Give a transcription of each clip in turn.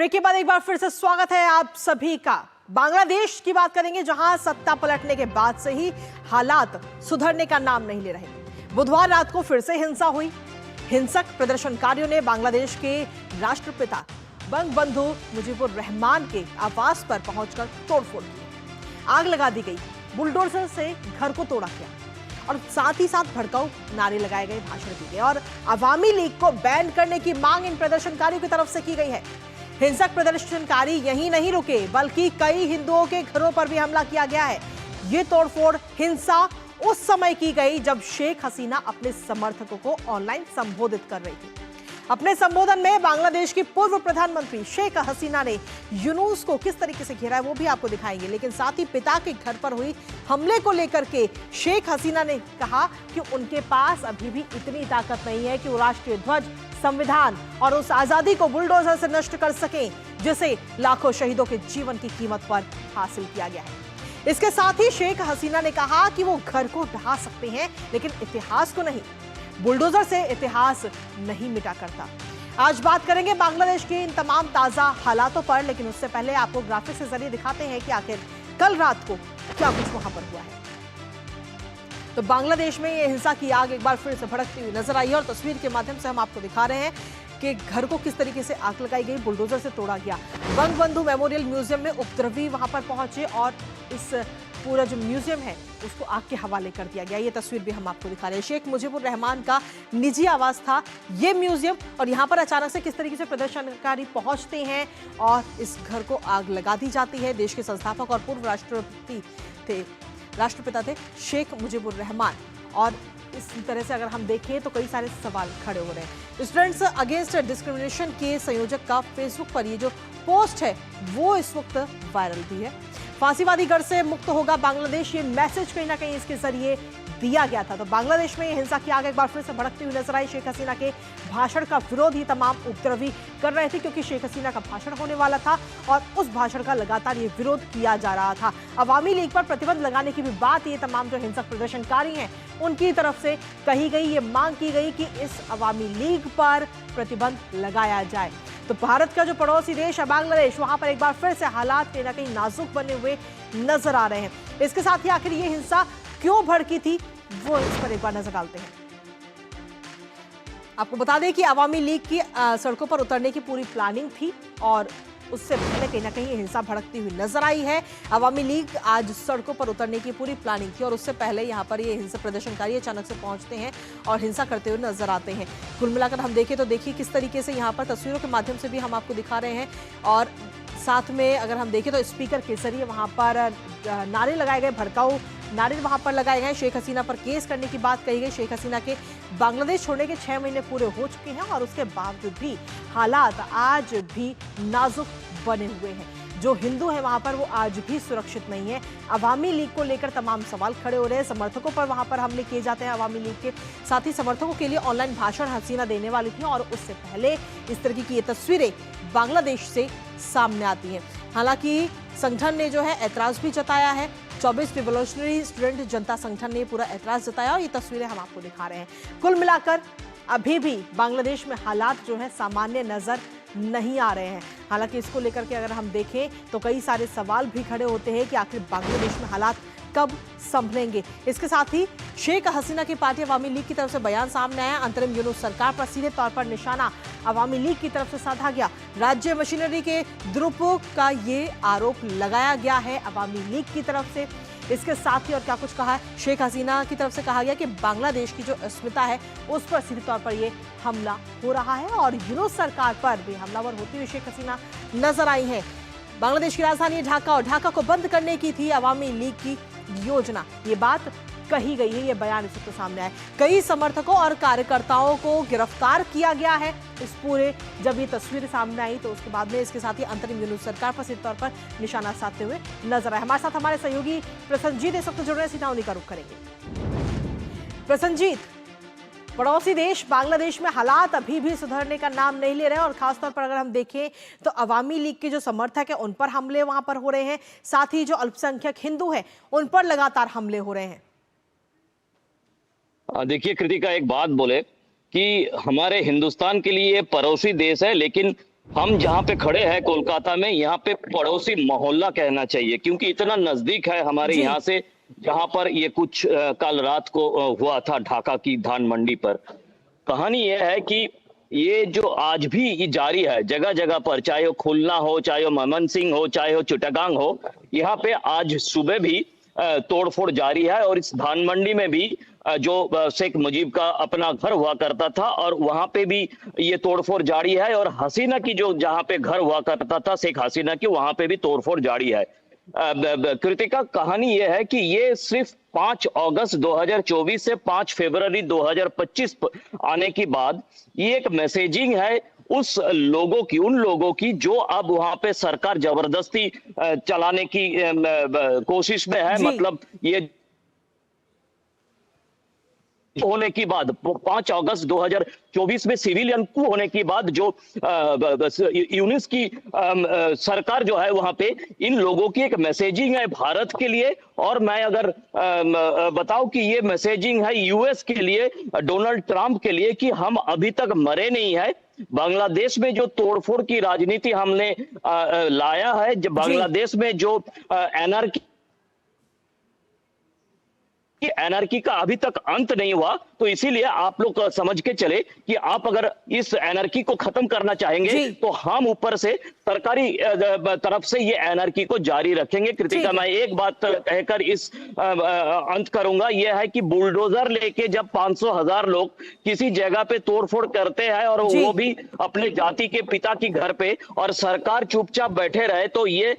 Break के बाद एक बार फिर से स्वागत है आप सभी का। बांग्लादेश की बात करेंगे, जहां सत्ता पलटने के बाद से ही हालात सुधरने का नाम नहीं ले रहे। बुधवार रात को फिर से हिंसा हुई। हिंसक प्रदर्शनकारियों ने बांग्लादेश के राष्ट्रपिता बंगबंधु मुजीबुर रहमान के आवास पर पहुंचकर तोड़फोड़ की। आग लगा दी गई, बुलडोजर से घर को तोड़ा गया और साथ ही साथ भड़काऊ नारे लगाए गए, भाषण दिए गए और अवामी लीग को बैन करने की मांग इन प्रदर्शनकारियों की तरफ से की गई है। हिंसक प्रदर्शनकारी यहीं नहीं रुके, बल्कि कई हिंदुओं के घरों पर भी हमला किया गया है। ये तोड़फोड़ हिंसा उस समय की गई जब शेख हसीना अपने समर्थकों को ऑनलाइन संबोधित कर रही थी। अपने संबोधन में बांग्लादेश की पूर्व प्रधानमंत्री शेख हसीना ने यूनुस को किस तरीके से घेरा है वो भी आपको दिखाएंगे, लेकिन साथ ही पिता के घर पर हुई हमले को लेकर के शेख हसीना ने कहा कि उनके पास अभी भी इतनी ताकत नहीं है कि वो राष्ट्रीय ध्वज, संविधान और उस आजादी को बुलडोजर से नष्ट कर सकें जिसे लाखों शहीदों के जीवन की कीमत पर हासिल किया गया है। इसके साथ ही शेख हसीना ने कहा कि वो घर को ढहा सकते हैं लेकिन इतिहास को नहीं। बुलडोजर से इतिहास नहीं मिटा करता। आज बात करेंगे बांग्लादेश के इन तमाम ताजा हालातों पर, लेकिन उससे पहले आपको ग्राफिक्स के जरिए दिखाते हैं कि आखिर कल रात को क्या कुछ वहां पर हुआ है। तो बांग्लादेश में ये हिंसा की आग एक बार फिर से भड़कती हुई नजर आई है और तस्वीर के माध्यम से हम आपको दिखा रहे हैं कि घर को किस तरीके से आग लगाई गई, बुलडोजर से तोड़ा गया। बंगबंधु मेमोरियल म्यूजियम में उपद्रवी वहां पर पहुंचे और इस पूरा जो म्यूजियम है उसको आग के हवाले कर दिया गया। ये तस्वीर भी हम आपको दिखा रहे हैं। शेख मुजीबुर रहमान का निजी आवास था ये म्यूजियम, और यहाँ पर अचानक से किस तरीके से प्रदर्शनकारी पहुंचते हैं और इस घर को आग लगा दी जाती है। देश के संस्थापक और पूर्व राष्ट्रपिता थे शेख मुजीबुर रहमान, और इस तरह से अगर हम देखें तो कई सारे सवाल खड़े हो रहे हैं। स्टूडेंट्स अगेंस्ट डिस्क्रिमिनेशन के संयोजक का फेसबुक पर ये जो पोस्ट है वो इस वक्त वायरल भी है। फांसीवादी गढ़ से मुक्त होगा बांग्लादेश, ये मैसेज कहीं ना कहीं इसके जरिए दिया गया था। तो बांग्लादेश में हिंसा की आग एक बार फिर से भड़कती हुई नजर आई। शेख हसीना के भाषण का विरोध ही तमाम उपद्रवी कर रहे थे, क्योंकि शेख हसीना का भाषण होने वाला था और उस भाषण का लगातार ये विरोध किया जा रहा था। अवामी लीग पर प्रतिबंध लगाने की भी बात ये तमाम जो हिंसक प्रदर्शनकारी हैं उनकी तरफ से कही गई। ये मांग की गई कि इस अवामी लीग पर प्रतिबंध लगाया जाए। तो भारत का जो पड़ोसी देश है बांग्लादेश, वहां पर एक बार फिर से हालात कहीं ना कहीं नाजुक बने हुए नजर आ रहे हैं। इसके साथ ही आखिर ये हिंसा क्यों भड़की थी वो इस पर एक बार नजर डालते हैं। आपको बता दें कि अवामी लीग की सड़कों पर उतरने की पूरी प्लानिंग थी और उससे पहले कहीं ना कहीं हिंसा भड़कती हुई नजर आई है। अवामी लीग आज सड़कों पर उतरने की पूरी प्लानिंग थी और उससे पहले यहाँ पर ये हिंसा प्रदर्शनकारी अचानक से पहुंचते हैं और हिंसा करते हुए नजर आते हैं। कुल मिलाकर हम देखें तो देखिए किस तरीके से यहाँ पर तस्वीरों के माध्यम से भी हम आपको दिखा रहे हैं, और साथ में अगर हम देखें तो स्पीकर के जरिए वहाँ पर नारे लगाए गए, भड़काऊ नारे वहां पर लगाए गए। शेख हसीना पर केस करने की बात कही गई। शेख हसीना के बांग्लादेश छोड़ने के 6 महीने पूरे हो चुके हैं और उसके बावजूद भी हालात आज भी नाजुक बने हुए हैं। जो हिंदू है वहां पर वो आज भी सुरक्षित नहीं है। अवामी लीग को लेकर तमाम सवाल खड़े हो रहे हैं। समर्थकों पर वहां पर हमले किए जाते हैं। अवामी लीग के साथ ही समर्थकों के लिए ऑनलाइन भाषण हसीना देने वाली थी और उससे पहले इस तरह की ये तस्वीरें बांग्लादेश से सामने आती हैं। हालांकि संगठन ने जो है ऐतराज भी जताया है। 24 रिवोल्यूशनरी स्टूडेंट जनता संगठन ने पूरा ऐतराज जताया और ये तस्वीरें हम आपको दिखा रहे हैं। कुल मिलाकर अभी भी बांग्लादेश में हालात जो है सामान्य नजर नहीं आ रहे हैं। हालांकि इसको लेकर के अगर हम देखें तो कई सारे सवाल भी खड़े होते हैं कि आखिर बांग्लादेश में हालात कब संभलेंगे। इसके साथ ही शेख हसीना की पार्टी अवामी लीग की तरफ से बयान सामने आया। अंतरिम यूनुस सरकार पर सीधे तौर पर निशाना अवामी लीग की तरफ से साधा गया। राज्य मशीनरी के दुरुपयोग का ये आरोप लगाया गया है अवामी लीग की तरफ से। इसके साथ ही और क्या कुछ कहा है, शेख हसीना की तरफ से कहा गया कि बांग्लादेश की जो अस्मिता है उस पर सीधे तौर पर ये हमला हो रहा है और यूनुस सरकार पर भी हमलावर होती हुई शेख हसीना नजर आई है। बांग्लादेश की राजधानी ढाका और ढाका को बंद करने की थी अवामी लीग की योजना, ये बात कही गई है। ये बयान इस वक्त सामने आया। कई समर्थकों और कार्यकर्ताओं को गिरफ्तार किया गया है। इस पूरे जब ये तस्वीर सामने आई तो उसके बाद में इसके साथ ही अंतरिम यूनुस सरकार पर सीधे तौर पर निशाना साधते हुए नजर आए। हमारे साथ हमारे सहयोगी प्रसन्नजीत इस वक्त जुड़ रहे हैं, सीधा उन्हीं का रुख करेंगे। प्रसन्नजीत, पड़ोसी देश बांग्लादेश में हालात अभी भी सुधरने का नाम नहीं ले रहे हैं और खासतौर पर अगर हम देखें तो अवामी लीग के जो समर्थक है उन पर हमले वहां पर हो रहे हैं, साथ ही जो अल्पसंख्यक हिंदू हैं उन पर लगातार हमले हो रहे हैं। देखिए कृतिका, एक बात बोले कि हमारे हिंदुस्तान के लिए पड़ोसी देश है, लेकिन हम जहाँ पे खड़े हैं कोलकाता में, यहाँ पे पड़ोसी मोहल्ला कहना चाहिए, क्योंकि इतना नजदीक है हमारे जी। यहाँ से, जहाँ पर ये कुछ कल रात को हुआ था ढाका की धान मंडी पर। कहानी ये है कि ये जो आज भी ये जारी है जगह जगह पर, चाहे वो खुलना हो, चाहे वो मयमनसिंह हो, चाहे वो चिटागांग हो, यहाँ पे आज सुबह भी तोड़फोड़ जारी है। और इस धान मंडी में भी जो शेख मुजीब का अपना घर हुआ करता था, और वहां पे भी ये तोड़फोड़ जारी है। और हसीना की जो जहां पे घर हुआ करता था शेख हसीना की, वहां पे भी तोड़फोड़ जारी है। कृतिका, कहानी ये है कि ये सिर्फ 5 अगस्त 2024 से 5 फरवरी 2025 आने के बाद ये एक मैसेजिंग है उस लोगों की, उन लोगों की जो अब वहां पे सरकार जबरदस्ती चलाने की कोशिश में है। जी। मतलब ये होने की बाद 5 अगस्त 2024 में सिविलियन कू होने की बाद जो यूनिस की सरकार जो है वहां पे इन लोगों की एक मैसेजिंग है भारत के लिए। और मैं अगर बताऊं कि ये मैसेजिंग है यूएस के लिए, डोनाल्ड ट्रंप के लिए, कि हम अभी तक मरे नहीं है। बांग्लादेश में जो तोड़फोड़ की राजनीति हमने लाया है, जब बांग्लादेश में जो एनर्की का अभी तक अंत नहीं हुआ, तो इसीलिए आप लोग समझ के चले कि आप अगर इस एनर्की को खत्म करना चाहेंगे तो हम ऊपर से सरकारी तरफ से ये एनर्की को जारी रखेंगे। कृतिका, मैं एक बात कहकर इस अंत करूंगा, यह है कि बुलडोजर लेके जब 500,000 लोग किसी जगह पे तोड़फोड़ करते हैं, और वो भी अपने जाति के पिता की घर पे, और सरकार चुपचाप बैठे रहे, तो ये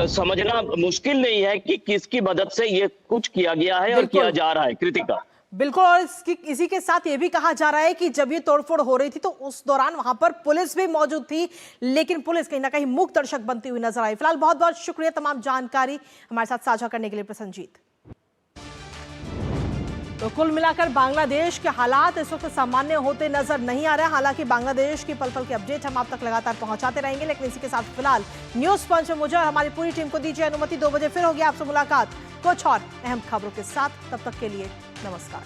समझना मुश्किल नहीं है कि किसकी मदद से ये कुछ किया गया है और किया जा रहा है। कृतिका, बिल्कुल। और इसी के साथ ये भी कहा जा रहा है कि जब ये तोड़फोड़ हो रही थी तो उस दौरान वहां पर पुलिस भी मौजूद थी, लेकिन पुलिस कहीं ना कहीं मूक दर्शक बनती हुई नजर आई। फिलहाल बहुत बहुत शुक्रिया तमाम जानकारी हमारे साथ साझा करने के लिए प्रसन्नजीत। तो कुल मिलाकर बांग्लादेश के हालात इस वक्त सामान्य होते नजर नहीं आ रहे। हालांकि बांग्लादेश की पल पल की अपडेट हम आप तक लगातार पहुंचाते रहेंगे, लेकिन इसी के साथ फिलहाल न्यूज पंच में मुझे और हमारी पूरी टीम को दीजिए अनुमति। 2 बजे फिर होगी आपसे मुलाकात कुछ और अहम खबरों के साथ। तब तक के लिए नमस्कार।